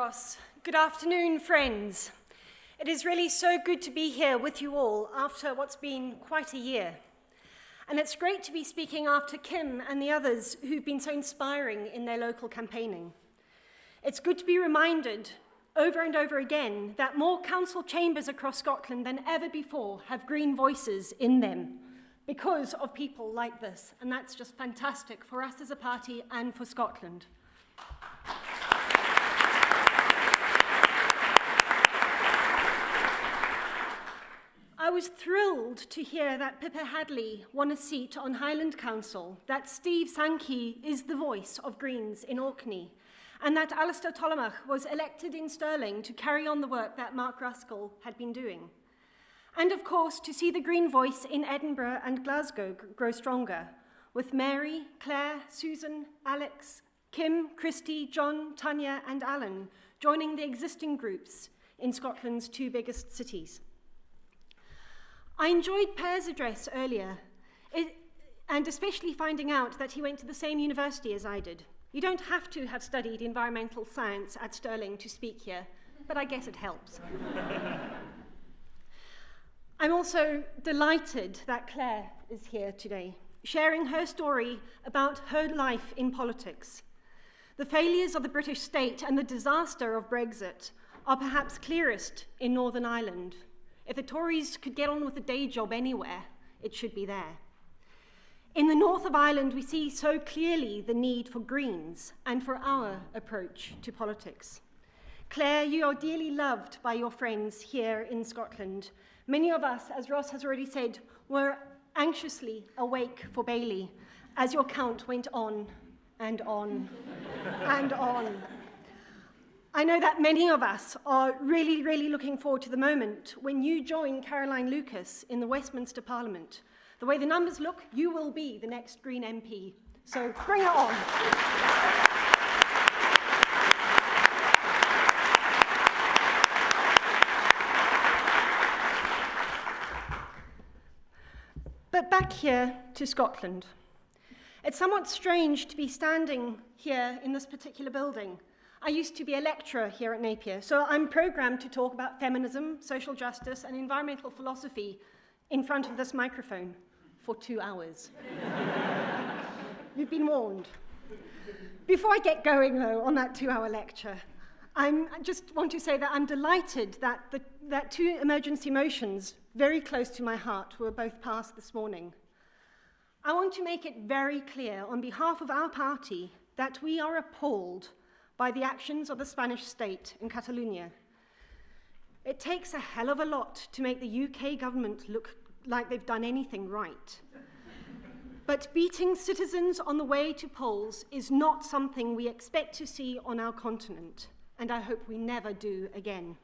Ross. Good afternoon, friends. It is really so good to be here with you all after what's been quite a year. And it's great to be speaking after Kim and the others who've been so inspiring in their local campaigning. It's good to be reminded over and over again that more council chambers across Scotland than ever before have green voices in them because of people like this. And that's just fantastic for us as a party and for Scotland. I was thrilled to hear that Pippa Hadley won a seat on Highland Council, that Steve Sankey is the voice of Greens in Orkney, and that Alistair Tollemache was elected in Stirling to carry on the work that Mark Ruskell had been doing. And of course, to see the Green voice in Edinburgh and Glasgow grow stronger, with Mary, Claire, Susan, Alex, Kim, Christy, John, Tanya and Alan joining the existing groups in Scotland's two biggest cities. I enjoyed Per's address earlier, and especially finding out that he went to the same university as I did. You don't have to have studied environmental science at Stirling to speak here, but I guess it helps. I'm also delighted that Claire is here today, sharing her story about her life in politics. The failures of the British state and the disaster of Brexit are perhaps clearest in Northern Ireland. If the Tories could get on with a day job anywhere, it should be there. In the north of Ireland, we see so clearly the need for Greens and for our approach to politics. Claire, you are dearly loved by your friends here in Scotland. Many of us, as Ross has already said, were anxiously awake for Bailey as your count went on and on and on. I know that many of us are really looking forward to the moment when you join Caroline Lucas in the Westminster Parliament. The way the numbers look, you will be the next Green MP. So bring it on. But back here to Scotland. It's somewhat strange to be standing here in this particular building. I used to be a lecturer here at Napier, so I'm programmed to talk about feminism, social justice, and environmental philosophy in front of this microphone for 2 hours. You've been warned. Before I get going, though, on that 2-hour lecture, I just want to say that I'm delighted that two emergency motions very close to my heart were both passed this morning. I want to make it very clear on behalf of our party that we are appalled by the actions of the Spanish state in Catalonia. It takes a hell of a lot to make the UK government look like they've done anything right. But beating citizens on the way to polls is not something we expect to see on our continent, and I hope we never do again.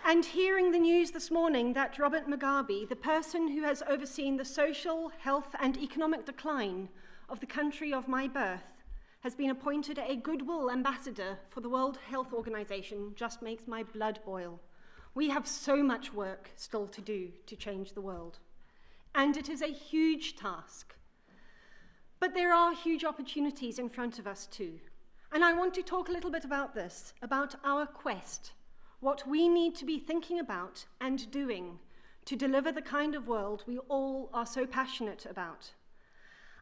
And hearing the news this morning that Robert Mugabe, the person who has overseen the social, health and economic decline of the country of my birth, has been appointed a goodwill ambassador for the World Health Organization just makes my blood boil. We have so much work still to do to change the world. And it is a huge task. But there are huge opportunities in front of us too. And I want to talk a little bit about this, about our quest, what we need to be thinking about and doing to deliver the kind of world we all are so passionate about.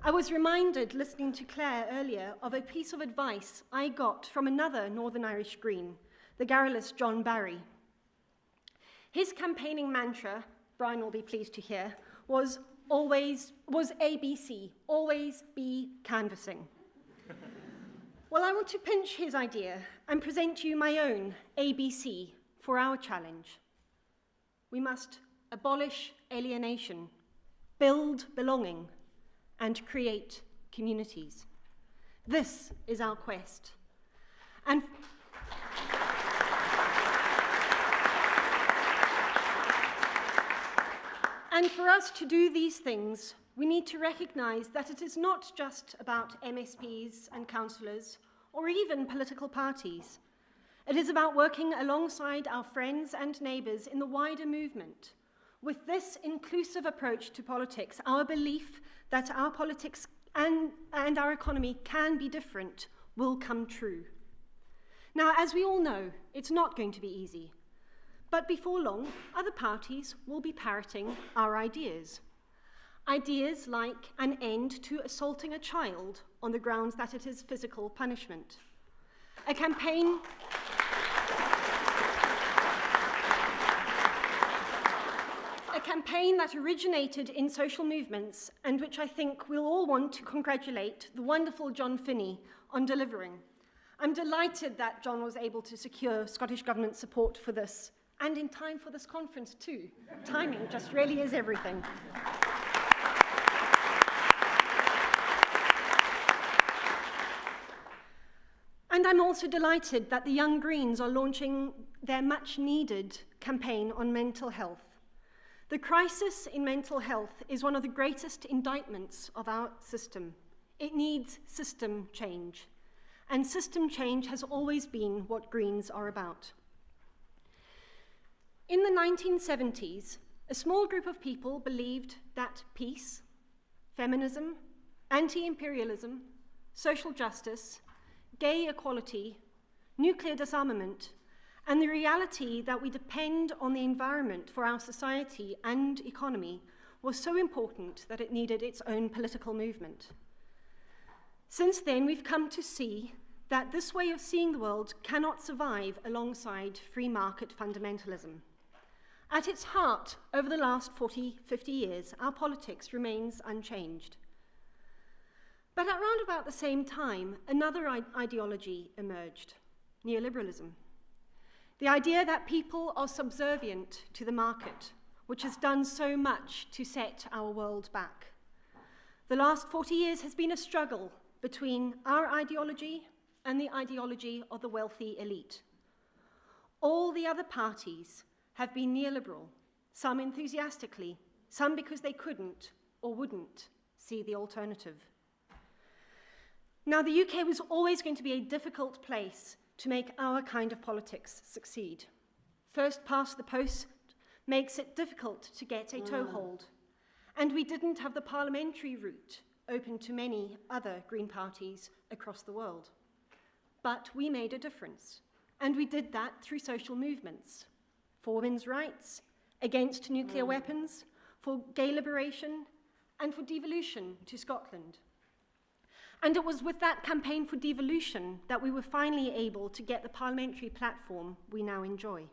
I was reminded, listening to Claire earlier, of a piece of advice I got from another Northern Irish Green, the garrulous John Barry. His campaigning mantra, Brian will be pleased to hear, was ABC, always be canvassing. Well, I want to pinch his idea and present to you my own ABC for our challenge. We must abolish alienation, build belonging, and create communities. This is our quest. And for us to do these things, we need to recognise that it is not just about MSPs and councillors, or even political parties. It is about working alongside our friends and neighbours in the wider movement, With this inclusive approach to politics, our belief that our politics and our economy can be different will come true. Now, as we all know, it's not going to be easy. But before long, other parties will be parroting our ideas. Ideas like an end to assaulting a child on the grounds that it is physical punishment. A campaign that originated in social movements and which I think we'll all want to congratulate the wonderful John Finney on delivering. I'm delighted that John was able to secure Scottish Government support for this, and in time for this conference too. Timing just really is everything. And I'm also delighted that the Young Greens are launching their much-needed campaign on mental health. The crisis in mental health is one of the greatest indictments of our system. It needs system change. And system change has always been what Greens are about. In the 1970s, a small group of people believed that peace, feminism, anti-imperialism, social justice, gay equality, nuclear disarmament, and the reality that we depend on the environment for our society and economy was so important that it needed its own political movement. Since then, we've come to see that this way of seeing the world cannot survive alongside free market fundamentalism. At its heart, over the last 40, 50 years, our politics remains unchanged. But at round about the same time, another ideology emerged, neoliberalism. The idea that people are subservient to the market, which has done so much to set our world back. The last 40 years has been a struggle between our ideology and the ideology of the wealthy elite. All the other parties have been neoliberal, some enthusiastically, some because they couldn't or wouldn't see the alternative. Now, the UK was always going to be a difficult place to make our kind of politics succeed. First past the post makes it difficult to get a toehold, and we didn't have the parliamentary route open to many other Green parties across the world. But we made a difference, and we did that through social movements, for women's rights, against nuclear weapons, for gay liberation, and for devolution to Scotland. And it was with that campaign for devolution that we were finally able to get the parliamentary platform we now enjoy.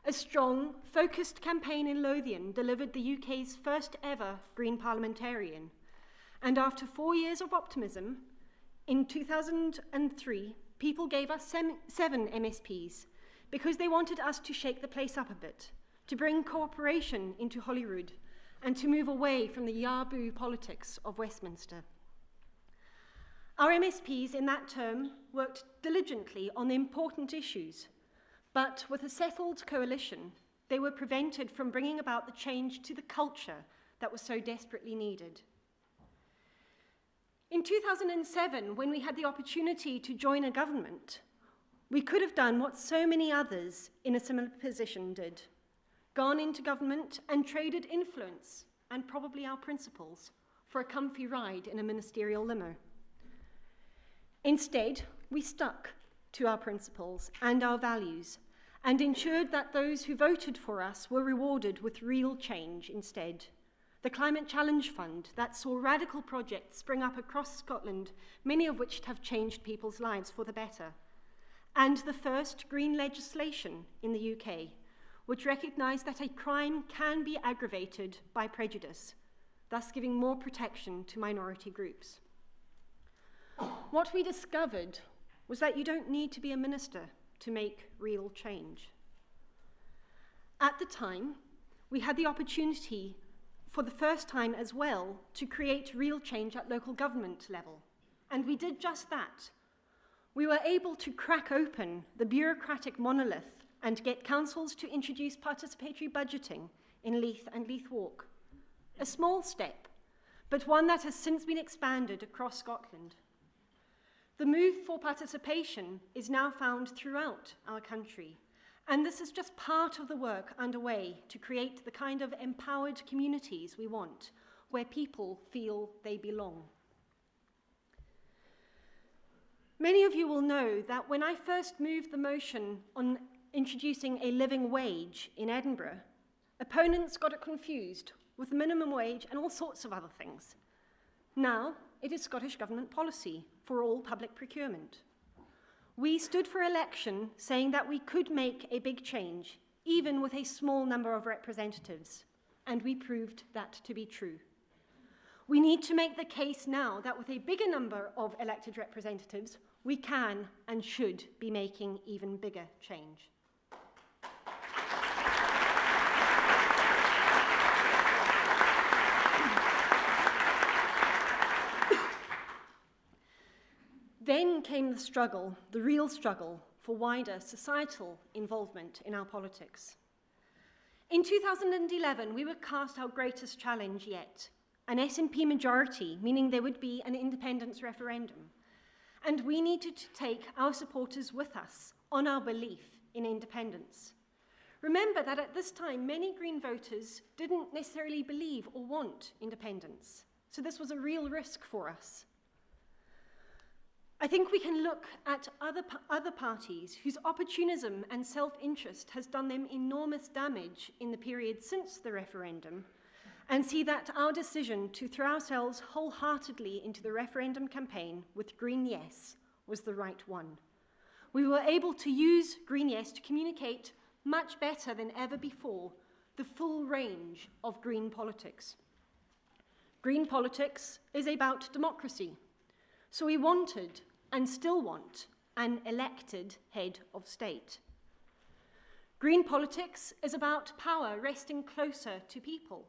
A strong, focused campaign in Lothian delivered the UK's first ever Green parliamentarian. And after 4 years of optimism, in 2003, people gave us 7 MSPs because they wanted us to shake the place up a bit, to bring cooperation into Holyrood, and to move away from the Yaboo politics of Westminster. Our MSPs in that term worked diligently on the important issues, but with a settled coalition, they were prevented from bringing about the change to the culture that was so desperately needed. In 2007, when we had the opportunity to join a government, we could have done what so many others in a similar position did, gone into government and traded influence and probably our principles for a comfy ride in a ministerial limo. Instead, we stuck to our principles and our values and ensured that those who voted for us were rewarded with real change instead. The Climate Challenge Fund that saw radical projects spring up across Scotland, many of which have changed people's lives for the better. And the first green legislation in the UK, which recognised that a crime can be aggravated by prejudice, thus giving more protection to minority groups. What we discovered was that you don't need to be a minister to make real change. At the time, we had the opportunity for the first time as well to create real change at local government level. And we did just that. We were able to crack open the bureaucratic monolith and get councils to introduce participatory budgeting in Leith and Leith Walk. A small step, but one that has since been expanded across Scotland. The move for participation is now found throughout our country, And this is just part of the work underway to create the kind of empowered communities we want, where people feel they belong. Many of you will know that when I first moved the motion on introducing a living wage in Edinburgh, opponents got it confused with minimum wage and all sorts of other things. Now, it is Scottish Government policy for all public procurement. We stood for election saying that we could make a big change, even with a small number of representatives, and we proved that to be true. We need to make the case now that with a bigger number of elected representatives, we can and should be making even bigger change. Then came the struggle, the real struggle, for wider societal involvement in our politics. In 2011, we were cast our greatest challenge yet, an SNP majority, meaning there would be an independence referendum. And we needed to take our supporters with us on our belief in independence. Remember that at this time, many Green voters didn't necessarily believe or want independence. So this was a real risk for us. I think we can look at other parties whose opportunism and self-interest has done them enormous damage in the period since the referendum, and see that our decision to throw ourselves wholeheartedly into the referendum campaign with Green Yes was the right one. We were able to use Green Yes to communicate much better than ever before the full range of green politics. Green politics is about democracy. So we wanted, and still want, an elected head of state. Green politics is about power resting closer to people.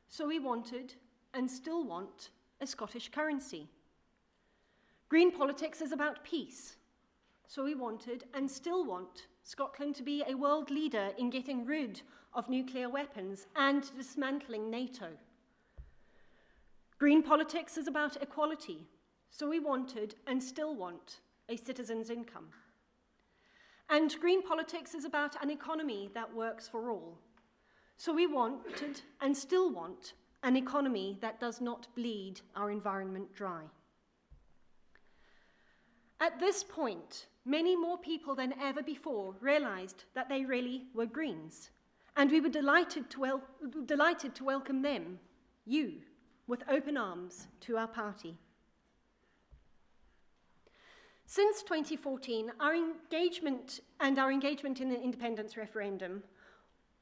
So we wanted, and still want, a Scottish currency. Green politics is about peace. So we wanted, and still want, Scotland to be a world leader in getting rid of nuclear weapons and dismantling NATO. Green politics is about equality. So we wanted, and still want, a citizen's income. And green politics is about an economy that works for all. So we wanted, and still want, an economy that does not bleed our environment dry. At this point, many more people than ever before realized that they really were Greens, and we were delighted to welcome them, you, with open arms to our party. Since 2014, our engagement in the independence referendum,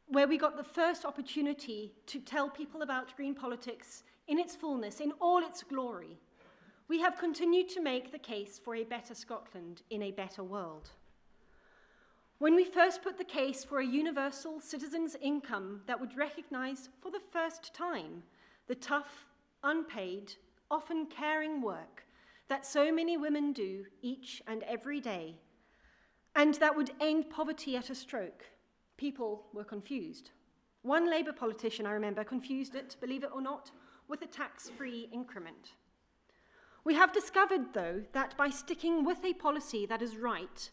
where we got the first opportunity to tell people about green politics in its fullness, in all its glory, we have continued to make the case for a better Scotland in a better world. When we first put the case for a universal citizen's income that would recognise for the first time the tough, unpaid, often caring work that so many women do each and every day, and that would end poverty at a stroke, people were confused. One Labour politician, I remember, confused it, believe it or not, with a tax-free increment. We have discovered, though, that by sticking with a policy that is right,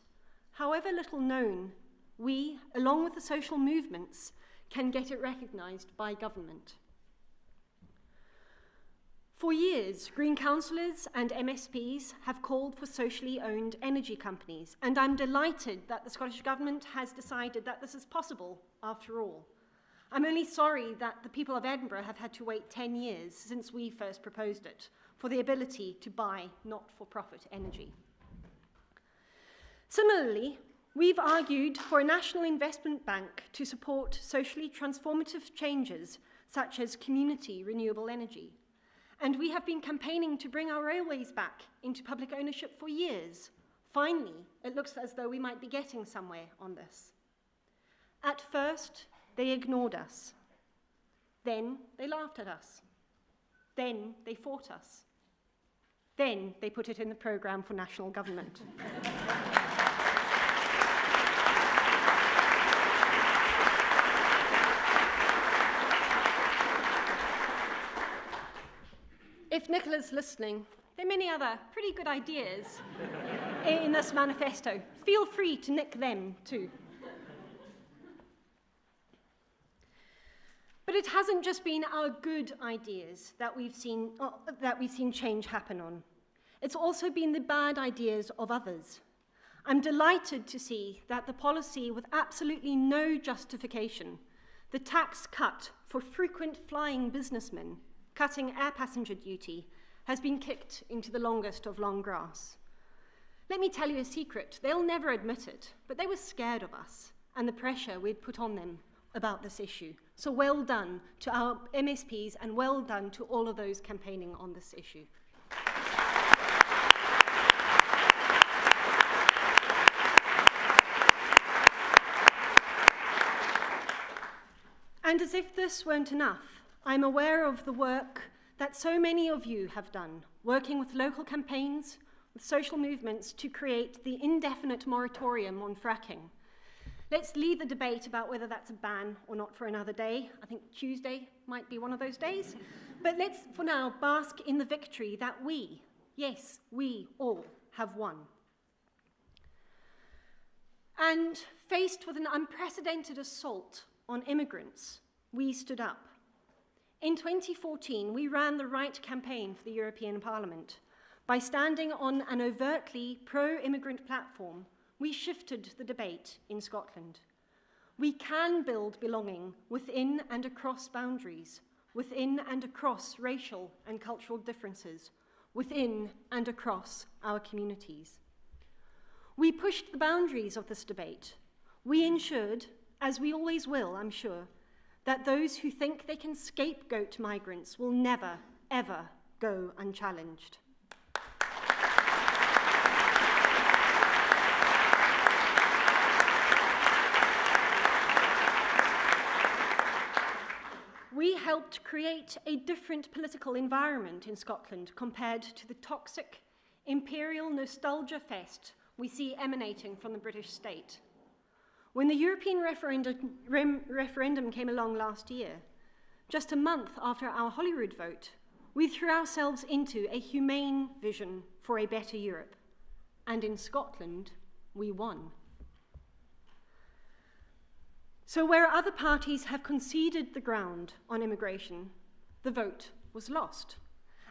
however little known, we, along with the social movements, can get it recognised by government. For years, Green councillors and MSPs have called for socially owned energy companies, and I'm delighted that the Scottish Government has decided that this is possible after all. I'm only sorry that the people of Edinburgh have had to wait 10 years since we first proposed it for the ability to buy not-for-profit energy. Similarly, we've argued for a national investment bank to support socially transformative changes such as community renewable energy. And we have been campaigning to bring our railways back into public ownership for years. Finally, it looks as though we might be getting somewhere on this. At first, they ignored us. Then they laughed at us. Then they fought us. Then they put it in the programme for national government. If Nicola's listening, there are many other pretty good ideas in this manifesto. Feel free to nick them too. But it hasn't just been our good ideas that we've seen change happen on. It's also been the bad ideas of others. I'm delighted to see that the policy with absolutely no justification, the tax cut for frequent flying businessmen, cutting air passenger duty, has been kicked into the longest of long grass. Let me tell you a secret. They'll never admit it, but they were scared of us and the pressure we'd put on them about this issue. So well done to our MSPs and well done to all of those campaigning on this issue. And as if this weren't enough, I'm aware of the work that so many of you have done, working with local campaigns, with social movements to create the indefinite moratorium on fracking. Let's leave the debate about whether that's a ban or not for another day. I think Tuesday might be one of those days. But let's, for now, bask in the victory that we, yes, we all have won. And faced with an unprecedented assault on immigrants, we stood up. In 2014, we ran the right campaign for the European Parliament. By standing on an overtly pro-immigrant platform, we shifted the debate in Scotland. We can build belonging within and across boundaries, within and across racial and cultural differences, within and across our communities. We pushed the boundaries of this debate. We ensured, as we always will, I'm sure, that those who think they can scapegoat migrants will never, ever go unchallenged. We helped create a different political environment in Scotland compared to the toxic, imperial nostalgia fest we see emanating from the British state. When the European referendum came along last year, just a month after our Holyrood vote, we threw ourselves into a humane vision for a better Europe. And in Scotland, we won. So where other parties have conceded the ground on immigration, the vote was lost.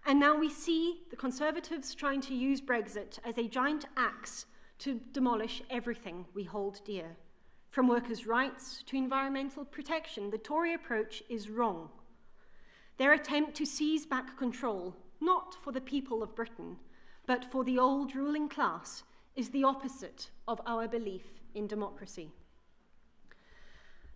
And now we see the Conservatives trying to use Brexit as a giant axe to demolish everything we hold dear. From workers' rights to environmental protection, the Tory approach is wrong. Their attempt to seize back control, not for the people of Britain, but for the old ruling class, is the opposite of our belief in democracy.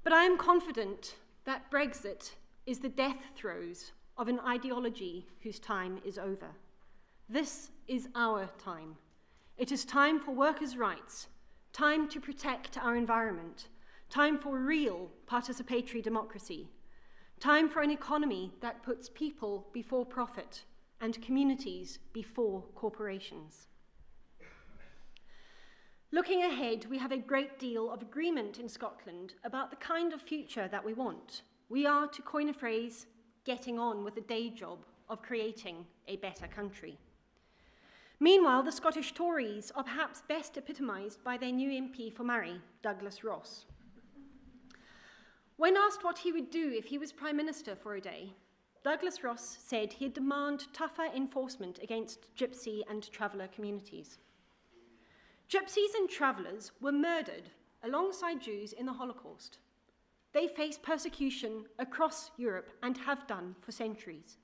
But I am confident that Brexit is the death throes of an ideology whose time is over. This is our time. It is time for workers' rights, time to protect our environment, time for real participatory democracy, time for an economy that puts people before profit and communities before corporations. Looking ahead, we have a great deal of agreement in Scotland about the kind of future that we want. We are, to coin a phrase, getting on with the day job of creating a better country. Meanwhile, the Scottish Tories are perhaps best epitomised by their new MP for Moray, Douglas Ross. When asked what he would do if he was Prime Minister for a day, Douglas Ross said he'd demand tougher enforcement against gypsy and traveller communities. Gypsies and travellers were murdered alongside Jews in the Holocaust. They face persecution across Europe and have done for centuries.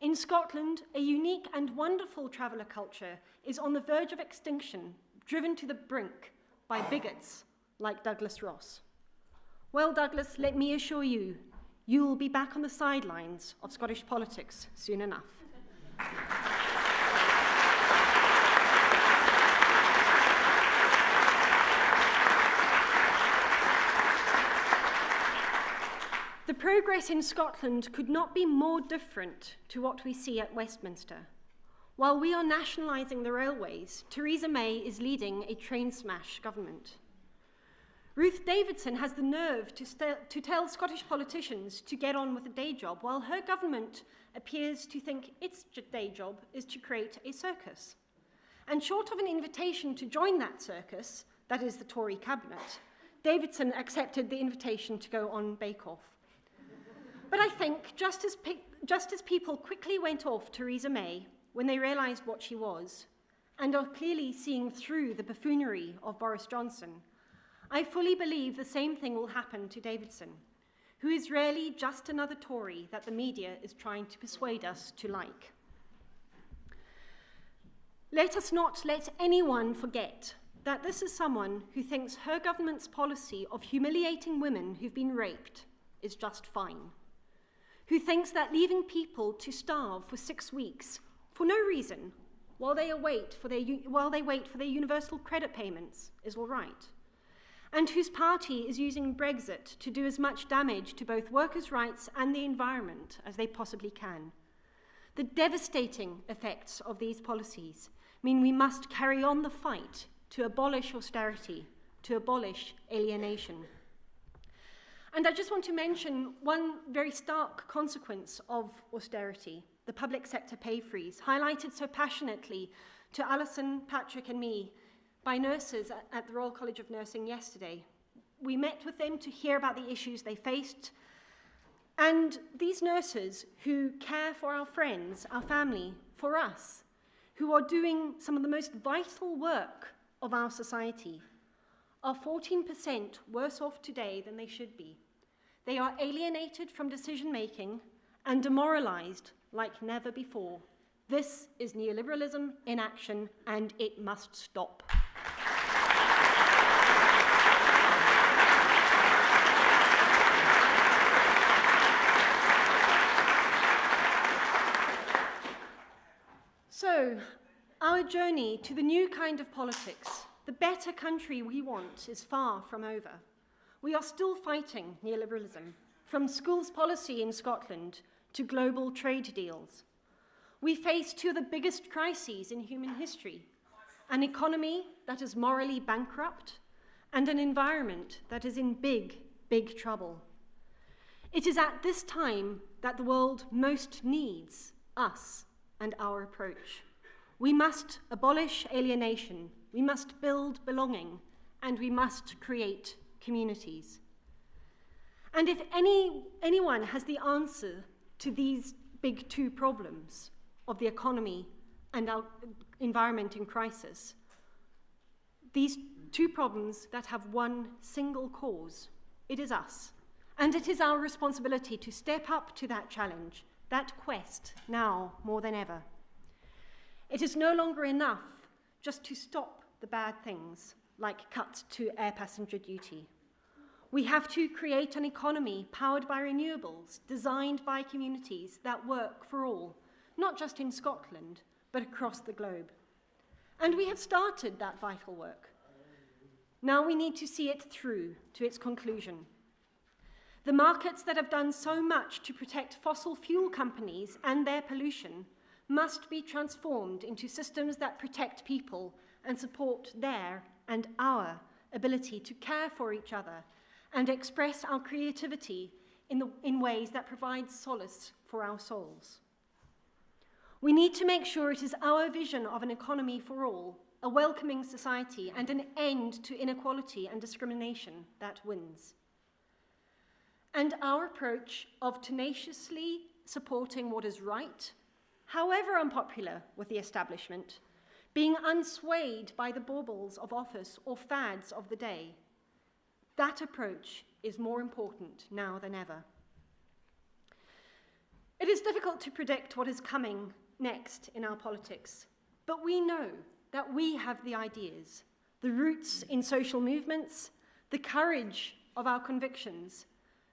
In Scotland, a unique and wonderful traveller culture is on the verge of extinction, driven to the brink by bigots like Douglas Ross. Well, Douglas, let me assure you, you will be back on the sidelines of Scottish politics soon enough. The progress in Scotland could not be more different to what we see at Westminster. While we are nationalising the railways, Theresa May is leading a train smash government. Ruth Davidson has the nerve to tell Scottish politicians to get on with a day job, while her government appears to think its day job is to create a circus. And short of an invitation to join that circus, that is the Tory cabinet, Davidson accepted the invitation to go on Bake Off. But I think just as people quickly went off Theresa May when they realised what she was, and are clearly seeing through the buffoonery of Boris Johnson, I fully believe the same thing will happen to Davidson, who is really just another Tory that the media is trying to persuade us to like. Let us not let anyone forget that this is someone who thinks her government's policy of humiliating women who've been raped is just fine, who thinks that leaving people to starve for 6 weeks for no reason while they wait for their universal credit payments is all right, and whose party is using Brexit to do as much damage to both workers' rights and the environment as they possibly can. The devastating effects of these policies mean we must carry on the fight to abolish austerity, to abolish alienation. And I just want to mention one very stark consequence of austerity, the public sector pay freeze, highlighted so passionately to Alison, Patrick and me by nurses at the Royal College of Nursing yesterday. We met with them to hear about the issues they faced, and these nurses who care for our friends, our family, for us, who are doing some of the most vital work of our society, are 14% worse off today than they should be. They are alienated from decision-making and demoralized like never before. This is neoliberalism in action, and it must stop. So, our journey to the new kind of politics, the better country we want, is far from over. We are still fighting neoliberalism, from schools policy in Scotland to global trade deals. We face two of the biggest crises in human history, an economy that is morally bankrupt and an environment that is in big, big trouble. It is at this time that the world most needs us and our approach. We must abolish alienation, we must build belonging, and we must create communities. And if anyone has the answer to these big two problems of the economy and our environment in crisis, these two problems that have one single cause, it is us. And it is our responsibility to step up to that challenge, that quest, now more than ever. It is no longer enough just to stop the bad things, like cuts to air passenger duty. We have to create an economy powered by renewables, designed by communities that work for all, not just in Scotland, but across the globe. And we have started that vital work. Now we need to see it through to its conclusion. The markets that have done so much to protect fossil fuel companies and their pollution must be transformed into systems that protect people and support their and our ability to care for each other and express our creativity in ways that provide solace for our souls. We need to make sure it is our vision of an economy for all, a welcoming society, and an end to inequality and discrimination that wins. And our approach of tenaciously supporting what is right, however unpopular with the establishment, being unswayed by the baubles of office or fads of the day, that approach is more important now than ever. It is difficult to predict what is coming next in our politics, but we know that we have the ideas, the roots in social movements, the courage of our convictions,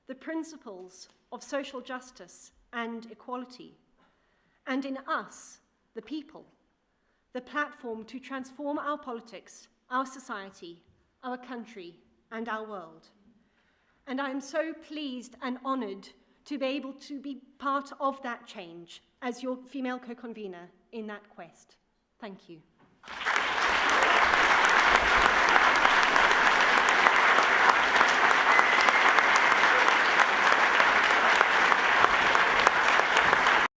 the principles of social justice and equality, and in us, the people, the platform to transform our politics, our society, our country, and our world. And I am so pleased and honoured to be able to be part of that change as your female co-convener in that quest. Thank you.